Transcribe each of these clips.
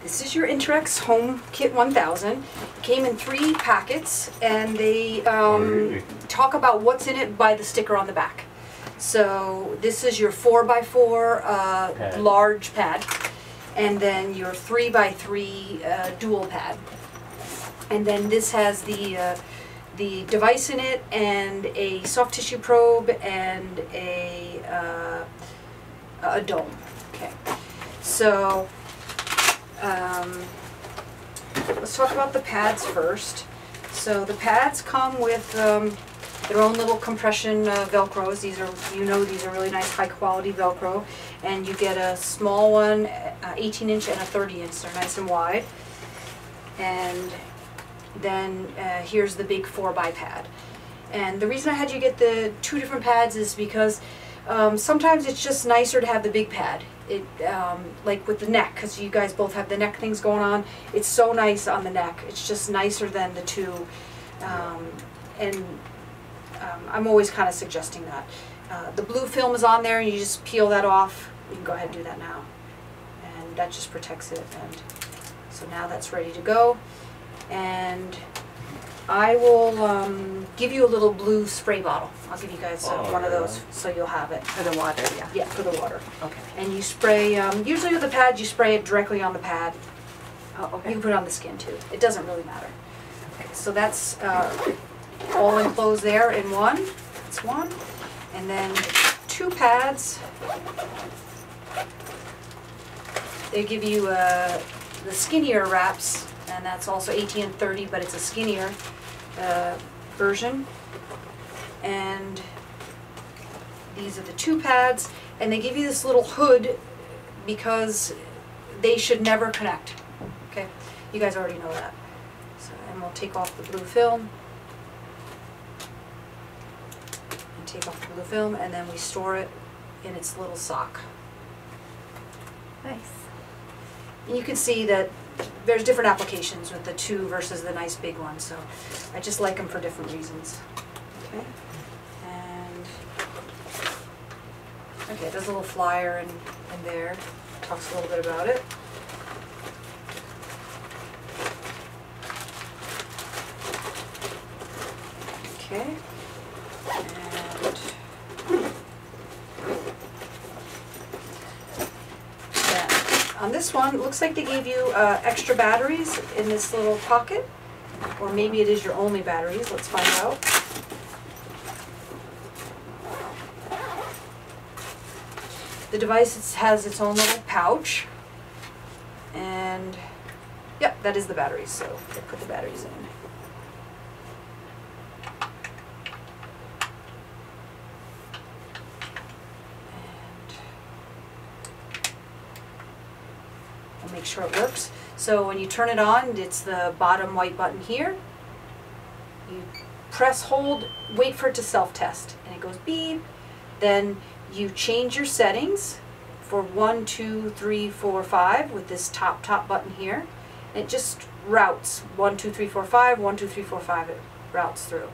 This is your InterX Home Kit 1000. It came in 3 packets, and they talk about what's in it by the sticker on the back. So this is your 4x4 large pad, and then your 3x3 dual pad. And then this has the device in it, and a soft tissue probe, and a dome. Okay, so let's talk about the pads first. So the pads come with their own little compression Velcros. These are, these are really nice, high quality Velcro, and you get a small one, 18-inch and a 30-inch. They're nice and wide. And then here's the big 4x pad. And the reason I had you get the 2 different pads is because sometimes it's just nicer to have the big pad. Like with the neck, because you guys both have the neck things going on. It's so nice on the neck. It's just nicer than the 2. I'm always kind of suggesting that. The blue film is on there, and you just peel that off. You can go ahead and do that now. And that just protects it. And so now that's ready to go. And I will give you a little blue spray bottle. I'll give you guys one of those, so you'll have it. For the water, yeah. Yeah, for the water. Okay. And you spray, usually with the pad, you spray it directly on the pad. Oh, okay. You can put it on the skin too. It doesn't really matter. Okay, so that's all enclosed there in one. That's one. And then 2 pads. They give you the skinnier wraps, and that's also 18 and 30, but it's a skinnier version. And these are the 2 pads, and they give you this little hood because they should never connect. Okay, you guys already know that. So, and we'll take off the blue film. And take off the blue film, and then we store it in its little sock. Nice. And you can see that there's different applications with the 2 versus the nice big one, so I just like them for different reasons. Okay, and okay, there's a little flyer in there. Talks a little bit about it. Okay, and on this one, it looks like they gave you extra batteries in this little pocket, or maybe it is your only batteries. Let's find out. The device has its own little pouch, and yep, that is the batteries, so they put the batteries in. Make sure it works. So when you turn it on, it's the bottom white button here. You press, hold, wait for it to self-test, and it goes beep. Then you change your settings for 1, 2, 3, 4, 5 with this top button here. And it just routes 1, 2, 3, 4, 5, 1, 2, 3, 4, 5. It routes through.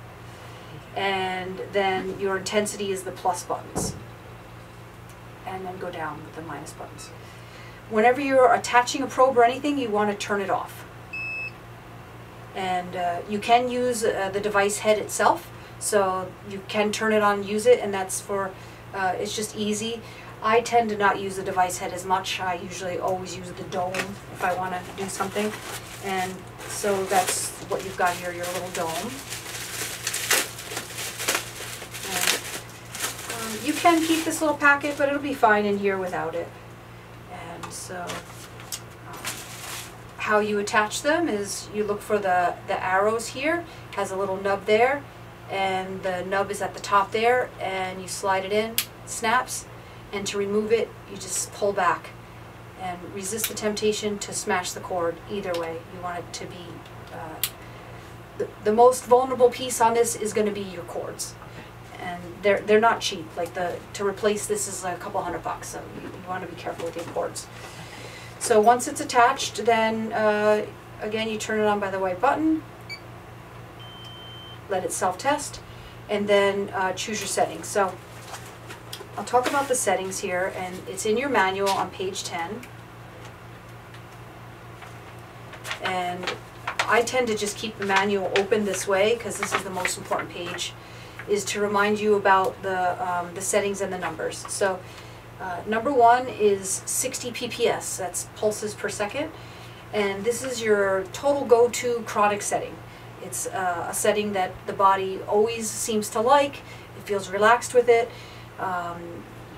And then your intensity is the plus buttons, and then go down with the minus buttons. Whenever you're attaching a probe or anything, you want to turn it off. And you can use the device head itself, so you can turn it on and use it, and that's for, it's just easy. I tend to not use the device head as much. I usually always use the dome if I want to do something. And so that's what you've got here, your little dome. And, you can keep this little packet, but it'll be fine in here without it. So how you attach them is you look for the arrows here. Has a little nub there, and the nub is at the top there, and you slide it in, snaps, and to remove it you just pull back and resist the temptation to smash the cord. Either way, you want it to be the most vulnerable piece on this is going to be your cords, and they're not cheap. Like to replace this is a couple $100, so you want to be careful with your cords. So once it's attached, then again you turn it on by the white button, let it self-test, and then choose your settings. So I'll talk about the settings here, and it's in your manual on page 10. And I tend to just keep the manual open this way because this is the most important page, is to remind you about the settings and the numbers. So number 1 is 60 PPS, that's pulses per second, and this is your total go-to chronic setting. It's a setting that the body always seems to like. It feels relaxed with it.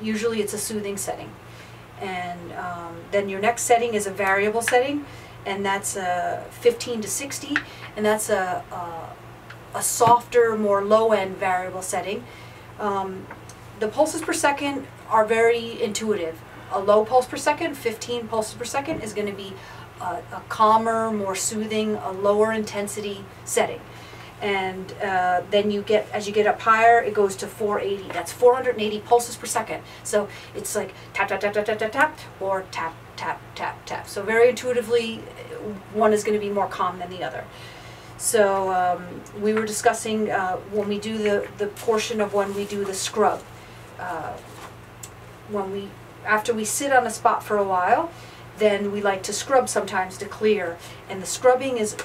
Usually it's a soothing setting. And then your next setting is a variable setting, and that's 15 to 60, and that's a softer, more low-end variable setting. The pulses per second are very intuitive. A low pulse per second, 15 pulses per second, is going to be a calmer, more soothing, a lower intensity setting. And then you get, as you get up higher, it goes to 480. That's 480 pulses per second. So it's like tap, tap, tap, tap, tap, tap, tap, or tap, tap, tap, tap. So very intuitively, one is going to be more calm than the other. So we were discussing when we do the portion of when we do the scrub. After we sit on a spot for a while, then we like to scrub sometimes to clear. And the scrubbing is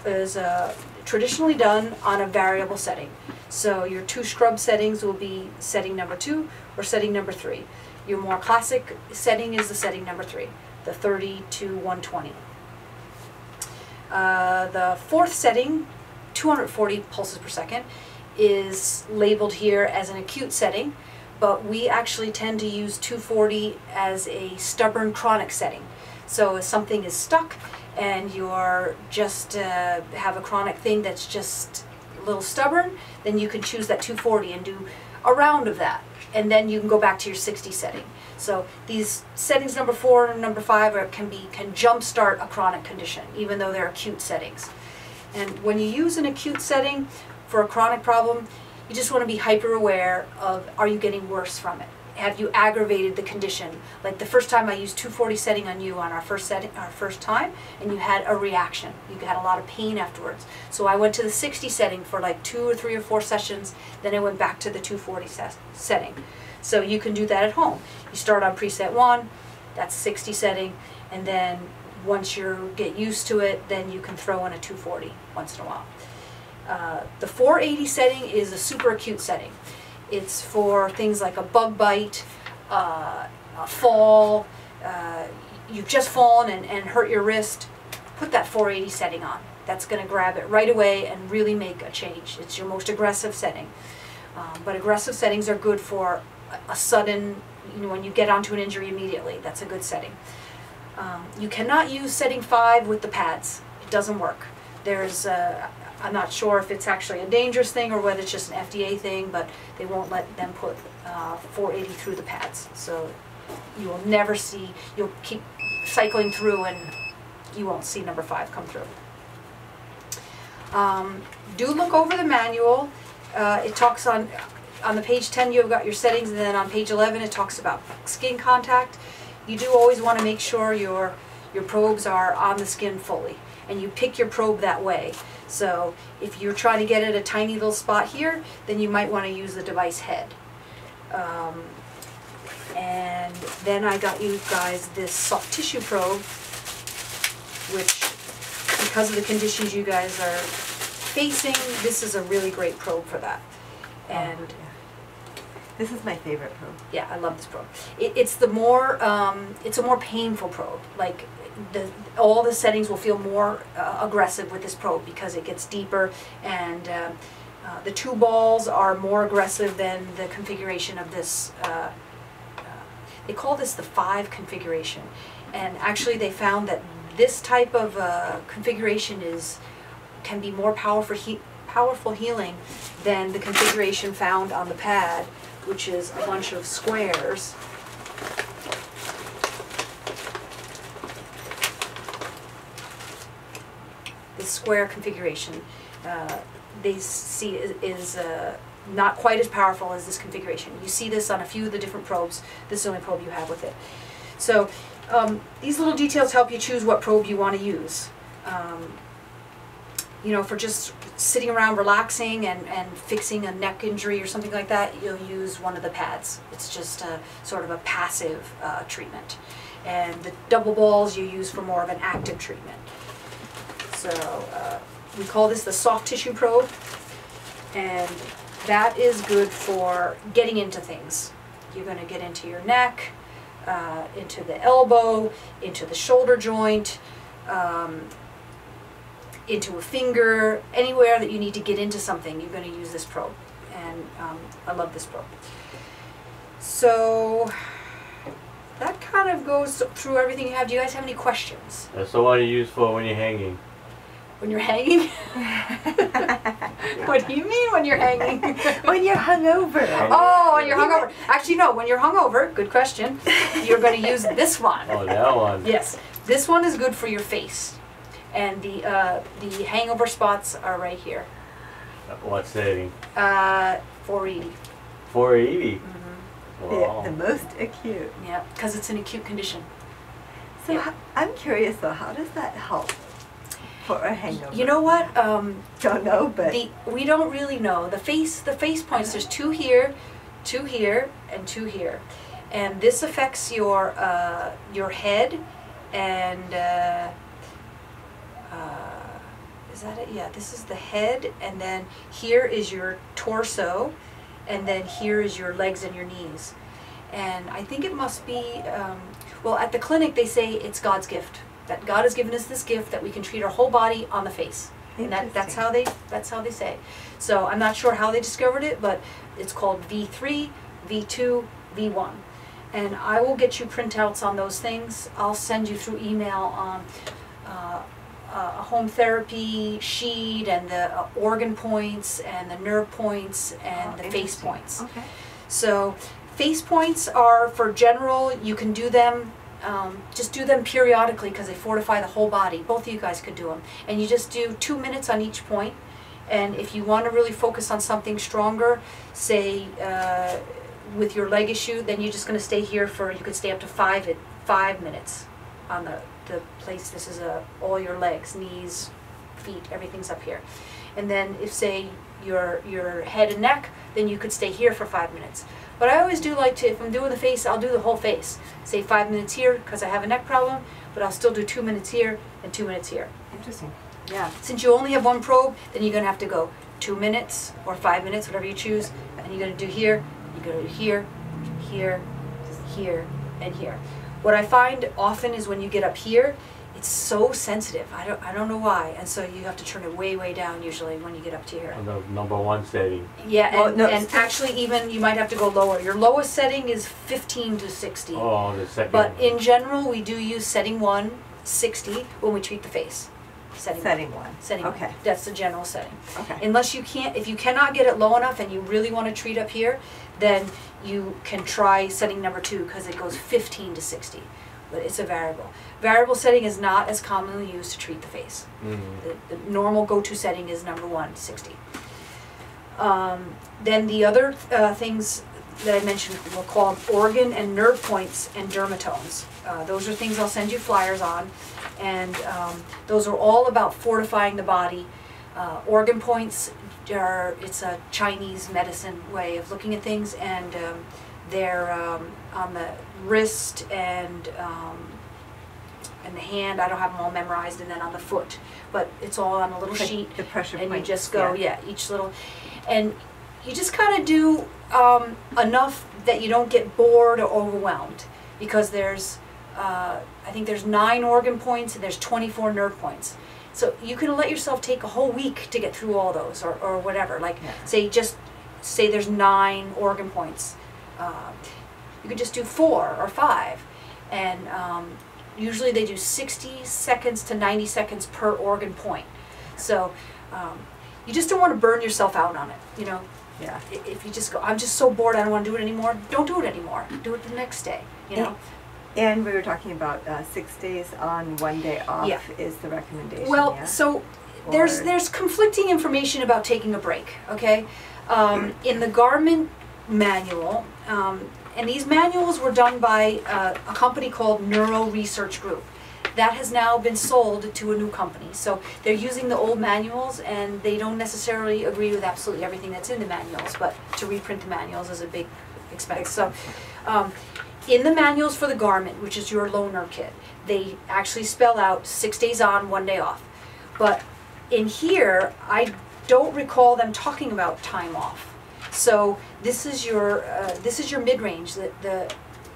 traditionally done on a variable setting. So your 2 scrub settings will be setting number 2 or setting number 3. Your more classic setting is the setting number 3, the 30 to 120. The 4th setting, 240 pulses per second, is labeled here as an acute setting, but we actually tend to use 240 as a stubborn chronic setting. So if something is stuck and you're just have a chronic thing that's just a little stubborn, then you can choose that 240 and do a round of that, and then you can go back to your 60 setting. So these settings number 4 and number 5 can jumpstart a chronic condition, even though they're acute settings. And when you use an acute setting for a chronic problem, you just want to be hyper aware of, are you getting worse from it? Have you aggravated the condition? Like the first time I used 240 setting on you on our first time, and you had a reaction. You had a lot of pain afterwards. So I went to the 60 setting for like 2 or 3 or 4 sessions, then I went back to the 240 setting. So you can do that at home. You start on preset 1, that's 60 setting, and then once you get used to it, then you can throw in a 240 once in a while. The 480 setting is a super acute setting. It's for things like a bug bite, a fall, you've just fallen and hurt your wrist. Put that 480 setting on. That's going to grab it right away and really make a change. It's your most aggressive setting. But aggressive settings are good for a sudden, when you get onto an injury immediately. That's a good setting. You cannot use setting 5 with the pads. It doesn't work. I'm not sure if it's actually a dangerous thing or whether it's just an FDA thing, but they won't let them put 480 through the pads. So you will never see, you'll keep cycling through and you won't see number 5 come through. Do look over the manual. It talks on the page 10 you've got your settings, and then on page 11 it talks about skin contact. You do always want to make sure your probes are on the skin fully, and you pick your probe that way. So if you're trying to get at a tiny little spot here, then you might want to use the device head. And then I got you guys this soft tissue probe, which, because of the conditions you guys are facing, this is a really great probe for that. And this is my favorite probe. Yeah, I love this probe. It's a more painful probe. Like all the settings will feel more aggressive with this probe because it gets deeper, and the 2 balls are more aggressive than the configuration of this. They call this the 5 configuration, and actually they found that this type of configuration can be more powerful healing than the configuration found on the pad, which is a bunch of squares. This square configuration, they see is not quite as powerful as this configuration. You see this on a few of the different probes. This is the only probe you have with it. So these little details help you choose what probe you want to use. You know, for just sitting around relaxing and fixing a neck injury or something like that, you'll use one of the pads. It's just sort of a passive treatment. And the double balls you use for more of an active treatment. So we call this the soft tissue probe, and that is good for getting into things. You're going to get into your neck, into the elbow, into the shoulder joint, into a finger, anywhere that you need to get into something, you're going to use this probe. And I love this probe. So that kind of goes through everything you have. Do you guys have any questions? That's the one you use for when you're hanging. When you're hanging? What do you mean when you're hanging? When you're hungover. Oh, when you're hungover. Actually, no, when you're hungover, good question, you're going to use this one. Oh, that one. Yes, this one is good for your face. And the hangover spots are right here. What setting? 480. 480? Mm-hmm. Wow. The most acute. Yeah, because it's an acute condition. So Yeah. I'm curious though, how does that help for a hangover? You know what? Don't know, but We don't really know. The face points, there's two here, and two here. And this affects your head and is that it? Yeah, this is the head, and then here is your torso, and then here is your legs and your knees. And I think it must be, well, at the clinic they say it's God's gift. That God has given us this gift that we can treat our whole body on the face. And that's how they say. So I'm not sure how they discovered it, but it's called V3, V2, V1. And I will get you printouts on those things. I'll send you through email a home therapy sheet and the organ points and the nerve points and the face points. Okay. So face points are for general. You can do them, just do them periodically because they fortify the whole body. Both of you guys could do them. And you just do 2 minutes on each point. And if you want to really focus on something stronger, say with your leg issue, then you're just going to stay here for, you could stay up to 5 minutes on the place. This is all your legs, knees, feet, everything's up here. And then if say your head and neck, then you could stay here for 5 minutes. But I always do like to, if I'm doing the face, I'll do the whole face. Say 5 minutes here because I have a neck problem, but I'll still do 2 minutes here and 2 minutes here. Interesting. Yeah. Since you only have one probe, then you're going to have to go 2 minutes or 5 minutes, whatever you choose, and you're going to do here, you're going to do here, here, here, and here. What I find often is when you get up here, it's so sensitive. I don't know why, and so you have to turn it way down usually when you get up to here. On the #1 setting. Yeah, Well, and, no, and actually even you might have to go lower. Your lowest setting is 15 to 60. Oh, the second. But in general, we do use setting 1, 60 when we treat the face. Setting one. Setting Okay. 1. That's the general setting. Okay. Unless you can't, if you cannot get it low enough and you really want to treat up here, then you can try setting number 2 because it goes 15 to 60. But it's a variable. Variable setting is not as commonly used to treat the face. Mm-hmm. The normal go-to setting is number 1, 60. Then the other things that I mentioned were called organ and nerve points and dermatomes. Those are things I'll send you flyers on, and those are all about fortifying the body. Organ points it's a Chinese medicine way of looking at things, and they're on the wrist and the hand. I don't have them all memorized, and then on the foot, but it's all on a little sheet. The pressure and points. you just go, each little, and you just kind of do enough that you don't get bored or overwhelmed, because there's I think there's 9 organ points and there's 24 nerve points. So you can let yourself take a whole week to get through all those, or whatever. Like say there's 9 organ points. You could just do 4 or 5, and usually they do 60 seconds to 90 seconds per organ point. So you just don't want to burn yourself out on it, you know. Yeah. If you just go, I'm just so bored, I don't want to do it anymore. Don't do it anymore. Do it the next day, you know. And we were talking about 6 days on, 1 day off is the recommendation. Well, yeah? so there's conflicting information about taking a break. Okay, in the garment manual, and these manuals were done by a company called Neuro Research Group. That has now been sold to a new company. So they're using the old manuals, and they don't necessarily agree with absolutely everything that's in the manuals, but to reprint the manuals is a big expense. So in the manuals for the garment, which is your loaner kit, they actually spell out 6 days on, 1 day off. But in here, I don't recall them talking about time off. So this is your mid-range. The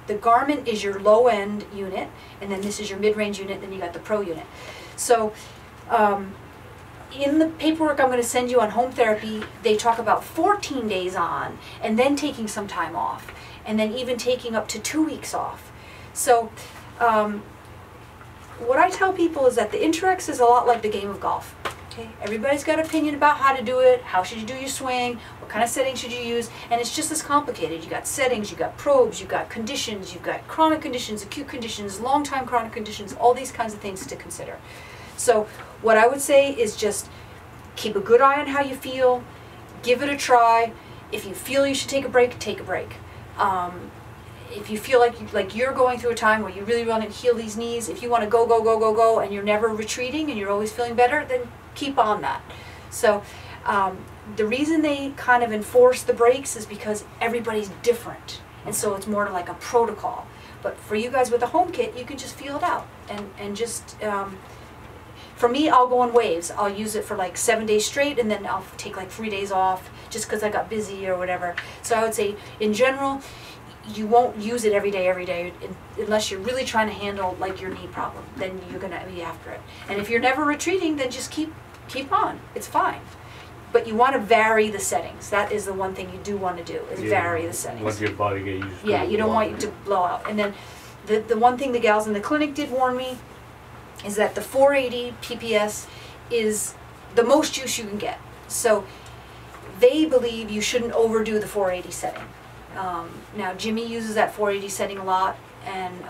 Garmin is your low-end unit, and then this is your mid-range unit, then you got the Pro unit. So in the paperwork I'm going to send you on home therapy, they talk about 14 days on, and then taking some time off, and then even taking up to 2 weeks off. So what I tell people is that the InterX is a lot like the game of golf. Okay, everybody's got an opinion about how to do it, how should you do your swing, what kind of settings should you use, and it's just as complicated. You got settings, you got probes, you got conditions, you've got chronic conditions, acute conditions, long-time chronic conditions, all these kinds of things to consider. So what I would say is just keep a good eye on how you feel, give it a try. If you feel you should take a break, take a break. If you feel like you're going through a time where you really want to heal these knees, if you want to go, go, go, go, go, and you're never retreating and you're always feeling better, then keep on that. So the reason they kind of enforce the breaks is because everybody's different. And so it's more like a protocol. But for you guys with a home kit, you can just feel it out. And just, for me, I'll go in waves. I'll use it for like 7 days straight, and then I'll take like 3 days off just because I got busy or whatever. So I would say, in general, you won't use it every day, unless you're really trying to handle like your knee problem. Then you're gonna be after it. And if you're never retreating, then just keep on. It's fine. But you want to vary the settings. That is the one thing you do want to do, is vary the settings. Let your body get used to it. Yeah, you don't want you to blow out. And then the one thing the gals in the clinic did warn me is that the 480 PPS is the most use you can get. So they believe you shouldn't overdo the 480 setting. Now Jimmy uses that 480 setting a lot, and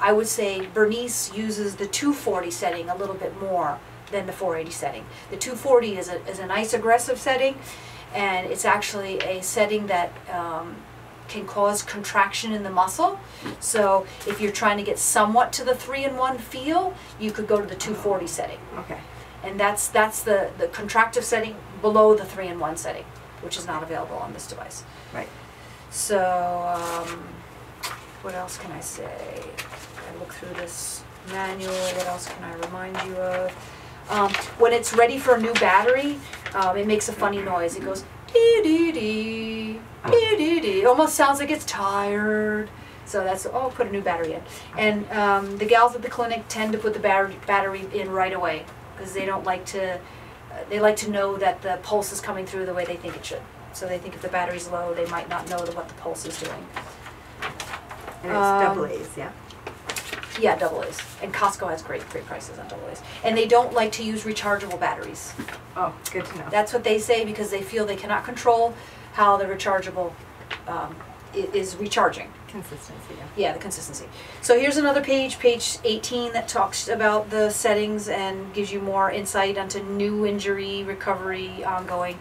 I would say Bernice uses the 240 setting a little bit more than the 480 setting. The 240 is a nice aggressive setting, and it's actually a setting that can cause contraction in the muscle. So if you're trying to get somewhat to the 3-in-1 feel, you could go to the 240 setting. Okay. And that's the contractive setting below the 3-in-1 setting, which is not available on this device. Right. So, what else can I say? I look through this manual. What else can I remind you of? When it's ready for a new battery, it makes a funny noise. It goes dee-dee-dee, dee-dee-dee. It almost sounds like it's tired. So that's, oh, put a new battery in. And the gals at the clinic tend to put the battery in right away, because they don't like to, they like to know that the pulse is coming through the way they think it should. So they think if the battery's low, they might not know what the pulse is doing. And it's double A's, yeah? Yeah, double A's. And Costco has great prices on double A's. And they don't like to use rechargeable batteries. Oh, good to know. That's what they say, because they feel they cannot control how the rechargeable is recharging. Consistency, yeah. Yeah, the consistency. So here's another page, page 18, that talks about the settings and gives you more insight onto new injury, recovery, ongoing.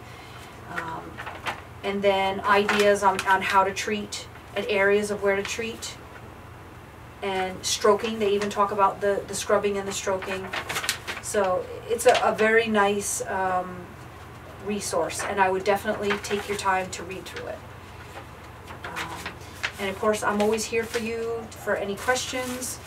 And then ideas on how to treat and areas of where to treat. And stroking, they even talk about the scrubbing and the stroking. So it's a very nice resource, and I would definitely take your time to read through it. And of course, I'm always here for you for any questions.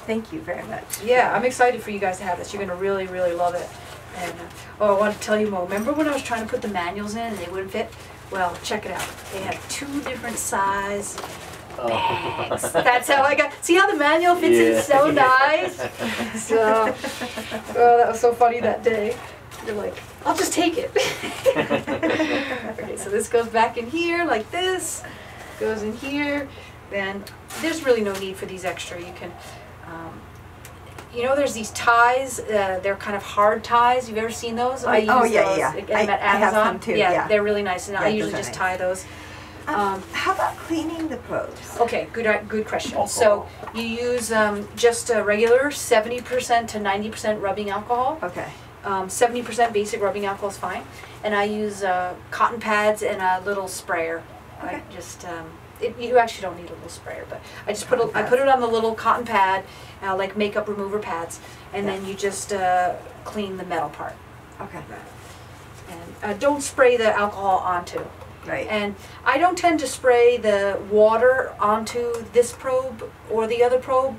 Thank you very much. Yeah, I'm excited for you guys to have this. You're going to really, really love it. And oh, I want to tell you more. Remember when I was trying to put the manuals in and they wouldn't fit? Well, check it out. They have 2 different size bags. That's how I got. See how the manual fits in so nice? So, oh, that was so funny that day. They're like, I'll just take it. Okay, so this goes back in here like this. Goes in here. Then there's really no need for these extra. You can. You know, there's these ties. They're kind of hard ties. You've ever seen those? I use those. Yeah. Get them at Amazon. I have some too. Yeah, they're really nice, and I usually just tie those. How about cleaning the probes? Okay, good question. So you use just a regular 70% to 90% rubbing alcohol. Okay. 70% basic rubbing alcohol is fine, and I use cotton pads and a little sprayer. Okay. I just you actually don't need a little sprayer, but I just put it on the little cotton pad, like makeup remover pads, and then you just clean the metal part. Okay. And don't spray the alcohol onto. Right. And I don't tend to spray the water onto this probe or the other probe.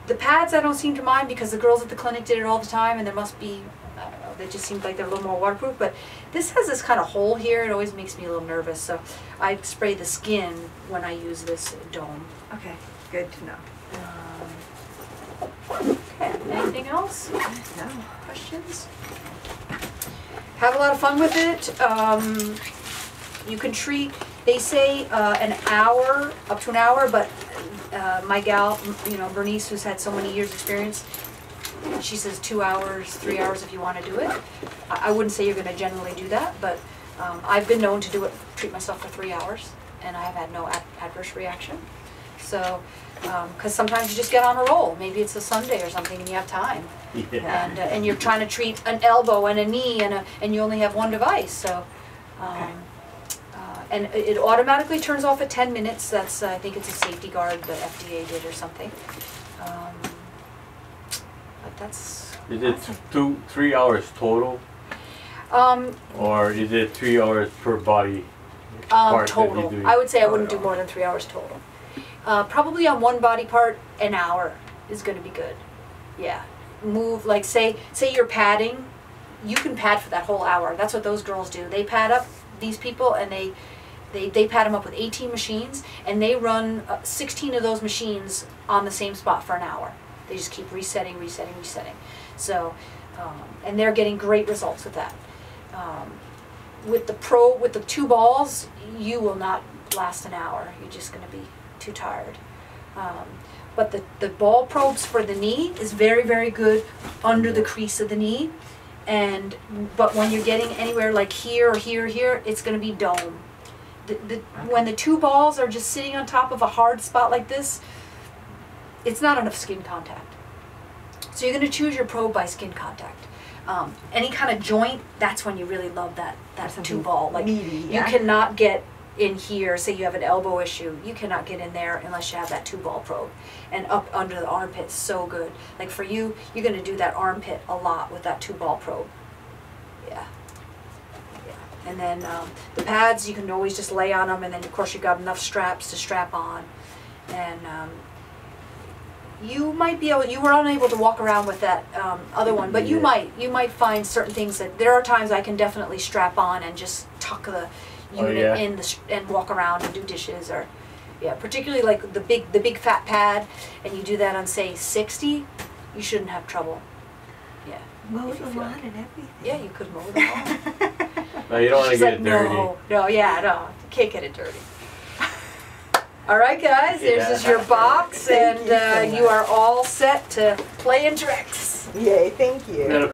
The pads I don't seem to mind because the girls at the clinic did it all the time, and there must be, I don't know, they just seemed like they're a little more waterproof. But this has this kind of hole here. It always makes me a little nervous. So I spray the skin when I use this dome. Okay, good to know. Okay, anything else? No. Questions? Have a lot of fun with it. You can treat, they say an hour, up to an hour, but my gal, you know, Bernice, who's had so many years experience, she says 2 hours, 3 hours if you want to do it. I wouldn't say you're going to generally do that, but I've been known to do it, treat myself for 3 hours, and I have had no adverse reaction. So, because sometimes you just get on a roll. Maybe it's a Sunday or something and you have time. Yeah. And you're trying to treat an elbow and a knee and you only have one device. So, and it automatically turns off at 10 minutes. That's I think it's a safety guard the FDA did or something. But that's. Is it 3 hours total? Or is it 3 hours per body part that total. you do? I would say I wouldn't do more than 3 hours total. Probably on one body part, an hour is going to be good. Yeah. Move, like say you're padding, you can pad for that whole hour. That's what those girls do. They pad up these people and they pad them up with 18 machines and they run 16 of those machines on the same spot for an hour. They just keep resetting. So, and they're getting great results with that. With the 2 balls, you will not last an hour. You're just going to be too tired. But the ball probes for the knee is very, very good under the crease of the knee. But when you're getting anywhere like here or here, it's going to be dome. When the 2 balls are just sitting on top of a hard spot like this, it's not enough skin contact. So you're going to choose your probe by skin contact. Any kind of joint, that's when you really love that 2 ball. Like meaty, you cannot get in here, say you have an elbow issue, you cannot get in there unless you have that 2 ball probe. And up under the armpit, so good. Like for you, you're going to do that armpit a lot with that 2 ball probe. Yeah. And then the pads, you can always just lay on them, and then of course you've got enough straps to strap on. And you might be able, you were unable to walk around with that other one, but you might find certain things that, there are times I can definitely strap on and just tuck the unit in and walk around and do dishes, or particularly like the big fat pad, and you do that on say 60, you shouldn't have trouble. Yeah. Mow the lawn and everything. Yeah, you could mow the lawn. No, you don't want to She's get like, it dirty. no, no, you can't get it dirty. All right, guys, this is your box, and Thank you so you are all set to play InterX. Yay, thank you.